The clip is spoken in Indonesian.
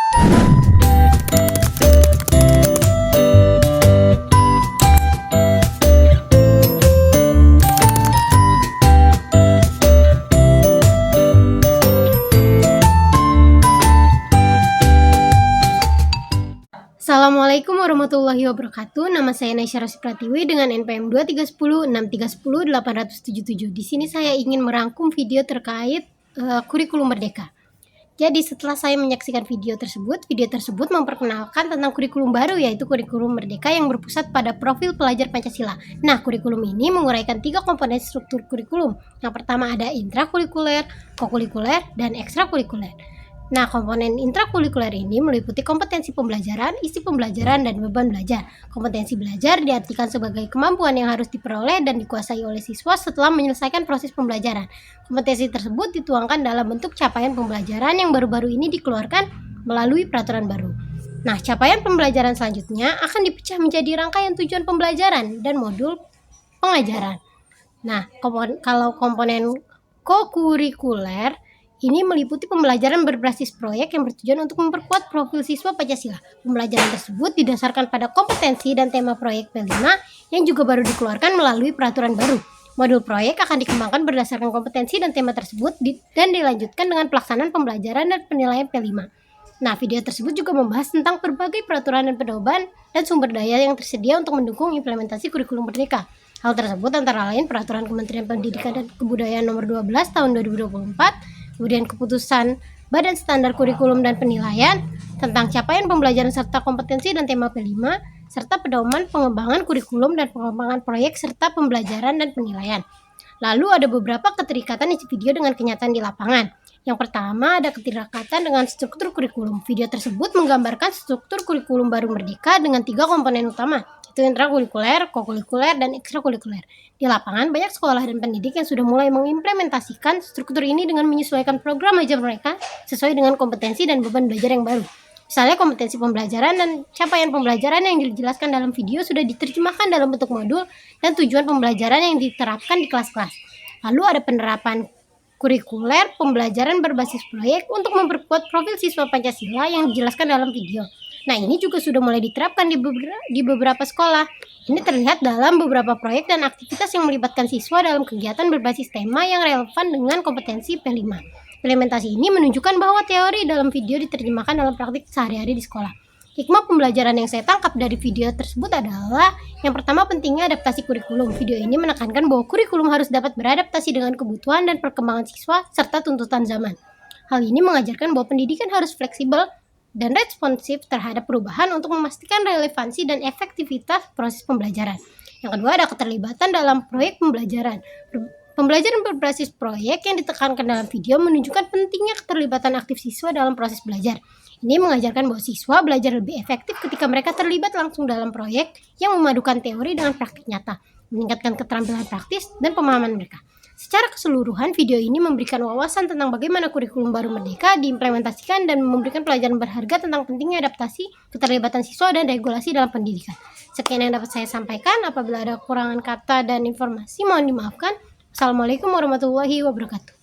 Assalamualaikum warahmatullahi wabarakatuh. Nama saya Naisha Rosi Pratiwi dengan NPM 23106310-877. Di sini saya ingin merangkum video terkait kurikulum merdeka. Jadi setelah saya menyaksikan video tersebut memperkenalkan tentang kurikulum baru, yaitu kurikulum merdeka yang berpusat pada profil pelajar Pancasila. Nah, kurikulum ini menguraikan 3 komponen struktur kurikulum. Yang pertama ada intrakurikuler, kokurikuler, dan ekstrakurikuler. Nah, komponen intrakurikuler ini meliputi kompetensi pembelajaran, isi pembelajaran, dan beban belajar. Kompetensi belajar diartikan sebagai kemampuan yang harus diperoleh dan dikuasai oleh siswa setelah menyelesaikan proses pembelajaran. Kompetensi tersebut dituangkan dalam bentuk capaian pembelajaran yang baru-baru ini dikeluarkan melalui peraturan baru. Nah, capaian pembelajaran selanjutnya akan dipecah menjadi rangkaian tujuan pembelajaran dan modul pengajaran. Nah, kalau komponen kokurikuler ini meliputi pembelajaran berbasis proyek yang bertujuan untuk memperkuat profil siswa Pancasila. Pembelajaran tersebut didasarkan pada kompetensi dan tema proyek P5 yang juga baru dikeluarkan melalui peraturan baru. Modul proyek akan dikembangkan berdasarkan kompetensi dan tema tersebut dan dilanjutkan dengan pelaksanaan pembelajaran dan penilaian P5. Nah, video tersebut juga membahas tentang berbagai peraturan dan pedoman dan sumber daya yang tersedia untuk mendukung implementasi kurikulum merdeka. Hal tersebut antara lain Peraturan Kementerian Pendidikan dan Kebudayaan Nomor 12 Tahun 2024, kemudian keputusan Badan Standar Kurikulum dan Penilaian tentang capaian pembelajaran serta kompetensi dan tema P5, serta pedoman pengembangan kurikulum dan pengembangan proyek serta pembelajaran dan penilaian. Lalu ada beberapa keterikatan isi video dengan kenyataan di lapangan. Yang pertama ada keterikatan dengan struktur kurikulum. Video tersebut menggambarkan struktur kurikulum baru merdeka dengan 3 komponen utama, yaitu intrakurikuler, kokurikuler, dan ekstrakurikuler. Di lapangan, banyak sekolah dan pendidik yang sudah mulai mengimplementasikan struktur ini dengan menyesuaikan program ajar mereka sesuai dengan kompetensi dan beban belajar yang baru. Misalnya kompetensi pembelajaran dan capaian pembelajaran yang dijelaskan dalam video sudah diterjemahkan dalam bentuk modul dan tujuan pembelajaran yang diterapkan di kelas-kelas. Lalu ada penerapan kurikuler pembelajaran berbasis proyek untuk memperkuat profil siswa Pancasila yang dijelaskan dalam video. Nah, ini juga sudah mulai diterapkan di beberapa sekolah. Ini terlihat dalam beberapa proyek dan aktivitas yang melibatkan siswa dalam kegiatan berbasis tema yang relevan dengan kompetensi P5. Implementasi ini menunjukkan bahwa teori dalam video diterjemahkan dalam praktik sehari-hari di sekolah. Hikmah pembelajaran yang saya tangkap dari video tersebut adalah yang pertama pentingnya adaptasi kurikulum. Video ini menekankan bahwa kurikulum harus dapat beradaptasi dengan kebutuhan dan perkembangan siswa serta tuntutan zaman. Hal ini mengajarkan bahwa pendidikan harus fleksibel dan responsif terhadap perubahan untuk memastikan relevansi dan efektivitas proses pembelajaran. Yang kedua ada keterlibatan dalam proyek pembelajaran. Pembelajaran berbasis proyek yang ditekankan dalam video menunjukkan pentingnya keterlibatan aktif siswa dalam proses belajar. Ini mengajarkan bahwa siswa belajar lebih efektif ketika mereka terlibat langsung dalam proyek yang memadukan teori dengan praktik nyata, meningkatkan keterampilan praktis dan pemahaman mereka. Secara keseluruhan, video ini memberikan wawasan tentang bagaimana kurikulum baru merdeka diimplementasikan dan memberikan pelajaran berharga tentang pentingnya adaptasi, keterlibatan siswa, dan regulasi dalam pendidikan. Sekian yang dapat saya sampaikan. Apabila ada kekurangan kata dan informasi, mohon dimaafkan. Assalamualaikum warahmatullahi wabarakatuh.